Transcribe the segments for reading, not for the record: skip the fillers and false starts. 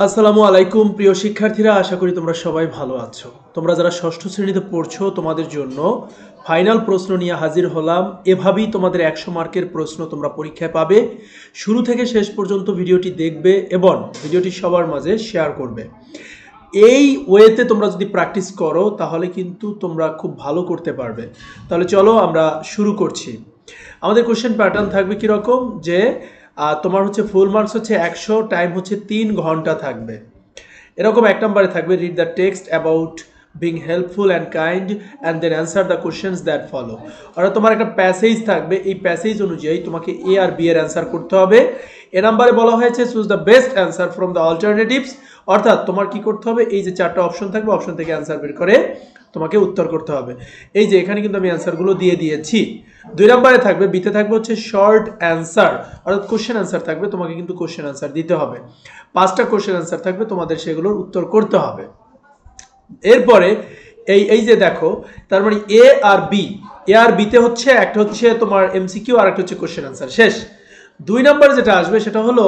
আসসালামু আলাইকুম প্রিয় শিক্ষার্থীরা, আশা করি তোমরা সবাই ভালো আছো। তোমরা যারা ষষ্ঠ শ্রেণীতে পড়ছো তোমাদের জন্য ফাইনাল প্রশ্ন নিয়ে হাজির হলাম। এভাবেই তোমাদের 100 মার্কের প্রশ্ন তোমরা পরীক্ষায় পাবে। শুরু থেকে শেষ পর্যন্ত ভিডিওটি দেখবে এবং ভিডিওটি সবার মাঝে শেয়ার করবে। এই ওয়েতে তোমরা যদি প্র্যাকটিস করো তাহলে কিন্তু তোমরা খুব ভালো করতে পারবে। তাহলে চলো আমরা শুরু করছি। আমাদের কোশ্চেন প্যাটার্ন থাকবে কীরকম, যে তোমার হচ্ছে ফুল মার্কস হচ্ছে 100, টাইম হচ্ছে 3 ঘন্টা থাকবে। এরকম 1 নম্বরে থাকবে read the text about being helpful and kind and then answer the questions that follow. অর্থাৎ তোমার একটা প্যাসেজ থাকবে, এই প্যাসেজ অনুযায়ী তোমাকে এ আর বি এর অ্যান্সার করতে হবে। এ নাম্বারে বলা হয়েছে choose the best answer from the alternatives. অর্থাৎ তোমার কি করতে হবে, এই যে 4টা অপশন থাকবে, অপশন থেকে অ্যান্সার বের করে তোমাকে উত্তর করতে হবে। এই যে এখানে কিন্তু আমি অ্যান্সারগুলো দিয়ে দিয়েছি। 2 নম্বরে থাকবে বিতে থাকবে হচ্ছে শর্ট অ্যান্সার, অর্থাৎ কোশ্চেন অ্যান্সার থাকবে, তোমাকে কিন্তু কোশ্চেন অ্যান্সার দিতে হবে। 5টা কোশ্চেন অ্যান্সার থাকবে, তোমাদের সেগুলোর উত্তর করতে হবে। এরপরে এই যে দেখো, তার মানে এ আর বিতে হচ্ছে একটা হচ্ছে তোমার এমসিকিউ আর একটা হচ্ছে কোশ্চেন অ্যান্সার, শেষ। 2 নম্বরে যেটা আসবে সেটা হলো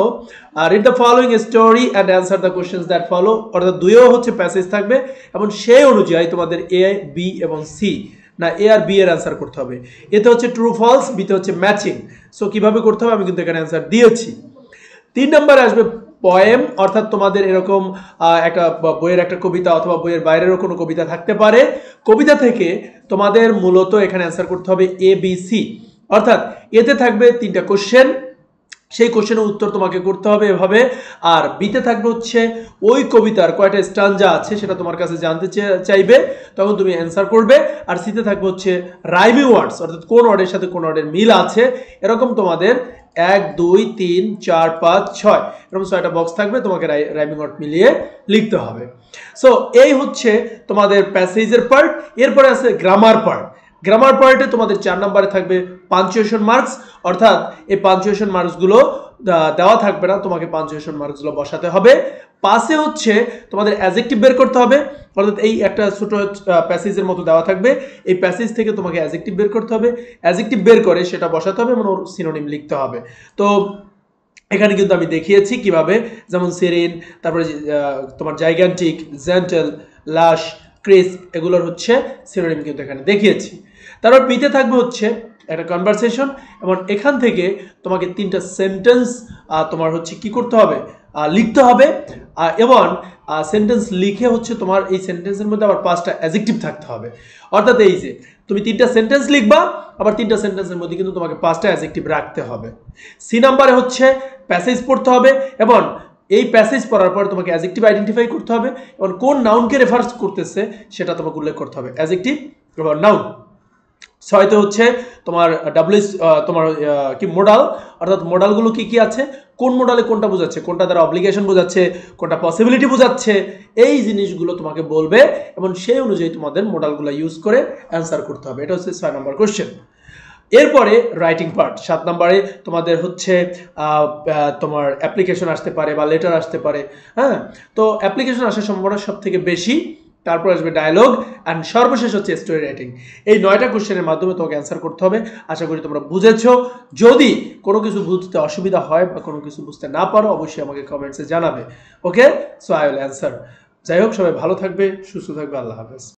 read the following story and answer the questions that follow. অর্থাৎ 2এও হচ্ছে প্যাসেজ থাকবে এবং সেই অনুযায়ী তোমাদের এ, বি এবং সি, না এ আর বি এর অ্যান্সার করতে হবে। এতে হচ্ছে ট্রু ফলস, বিতে হচ্ছে ম্যাচিং। সো কিভাবে করতে হবে আমি কিন্তু এখানে অ্যান্সার দিয়েছি। 3 নম্বরে আসবে পয়েম, অর্থাৎ তোমাদের এরকম একটা বইয়ের একটা কবিতা অথবা বইয়ের বাইরেরও কোনো কবিতা থাকতে পারে। কবিতা থেকে তোমাদের মূলত এখানে অ্যান্সার করতে হবে এ বি সি। অর্থাৎ এতে থাকবে 3টা কোশ্চেন, সেই কোশ্চেনের উত্তর তোমাকে করতে হবে এভাবে। আর বিতে থাকবে হচ্ছে ওই কবিতার কয়টা স্টানজা আছে সেটা তোমার কাছে জানতে চাইবে, তখন তুমি অ্যান্সার করবে। আর সিতে থাকবে হচ্ছে রাইমিং ওয়ার্ডস, অর্থাৎ কোন ওয়ার্ডের সাথে কোন ওয়ার্ডের মিল আছে, এরকম তোমাদের 1 2 3 4 5 6 এরকম 6টা বক্স থাকবে, তোমাকে রাইমিং ওয়ার্ড মিলিয়ে লিখতে হবে। সো এই হচ্ছে তোমাদের প্যাসেজের পার্ট। এরপরে আছে গ্রামার পার্ট। গ্রামার পার্টে তোমাদের 4 নম্বরে থাকবে পাঞ্চুয়েশন মার্কস, অর্থাৎ এই পাঞ্চুয়েশন মার্কসগুলো দেওয়া থাকবে না, তোমাকে পাঞ্চুয়েশন মার্কসগুলো বসাতে হবে। পাশে হচ্ছে তোমাদের অ্যাডজেক্টিভ বের করতে হবে, অর্থাৎ এই একটা ছোট প্যাসেজের মতো দেওয়া থাকবে, এই প্যাসেজ থেকে তোমাকে অ্যাডজেক্টিভ বের করতে হবে। অ্যাডজেক্টিভ বের করে সেটা বসাতে হবে এবং ওর সিনোনিম লিখতে হবে। তো এখানে কিন্তু আমি দেখিয়েছি কিভাবে, যেমন সেরিন, তারপরে তোমার জাইগ্যান্টিক, জেন্টেল, লাশ, ক্রিস্প, এগুলোর হচ্ছে সিনোনিম কিন্তু এখানে দেখিয়েছি। তারপর পিতে থাকবে হচ্ছে একটা কনভারসেশন এবং এখান থেকে তোমাকে 3টা সেন্টেন্স তোমার হচ্ছে কি করতে হবে, লিখতে হবে। এবং সেন্টেন্স লিখে হচ্ছে তোমার এই সেন্টেন্সের মধ্যে আবার 5টা অ্যাডজেক্টিভ থাকতে হবে। অর্থাৎ এই যে তুমি 3টা সেন্টেন্স লিখবা, আবার 3টা সেন্টেন্সের মধ্যে কিন্তু তোমাকে 5টা অ্যাডজেক্টিভ রাখতে হবে। সি নাম্বারে হচ্ছে প্যাসেজ পড়তে হবে এবং এই প্যাসেজ পড়ার পর তোমাকে অ্যাডজেক্টিভ আইডেন্টিফাই করতে হবে এবং কোন নাউনকে রেফার করতেছে সেটা তোমাকে উল্লেখ করতে হবে, অ্যাডজেক্টিভ এবং নাউন। 6তে হচ্ছে তোমার ডাব্লিউএস, তোমার কি মোডাল, অর্থাৎ মোডালগুলো কি কি আছে, কোন মোডালে কোনটা বোঝাচ্ছে, কোনটা দ্বারা অব্লিগেশন বোঝাচ্ছে, কোনটা পসিবিলিটি বোঝাচ্ছে, এই জিনিসগুলো তোমাকে বলবে এবং সেই অনুযায়ী তোমাদের মোডালগুলো ইউজ করে অ্যান্সার করতে হবে। এটা হচ্ছে 6 নম্বর কোশ্চেন। এরপরে রাইটিং পার্ট 7 নম্বরে তোমাদের হচ্ছে তোমার অ্যাপ্লিকেশন আসতে পারে বা লেটার আসতে পারে। হ্যাঁ, তো অ্যাপ্লিকেশন আসার সম্ভাবনা সব থেকে বেশি। তারপর আসবে ডায়লগ অ্যান্ড সর্বশেষ হচ্ছে স্টোরি রাইটিং। এই 9টা কোশ্চেনের মাধ্যমে তোমাকে অ্যান্সার করতে হবে। আশা করি তোমরা বুঝেছো। যদি কোনো কিছু বুঝতে অসুবিধা হয় বা কোনো কিছু বুঝতে না পারো অবশ্যই আমাকে কমেন্টসে জানাবে। ওকে, সো আই উইল অ্যান্সার। যাই হোক, সবাই ভালো থাকবে, সুস্থ থাকবে, আল্লাহ হাফেজ।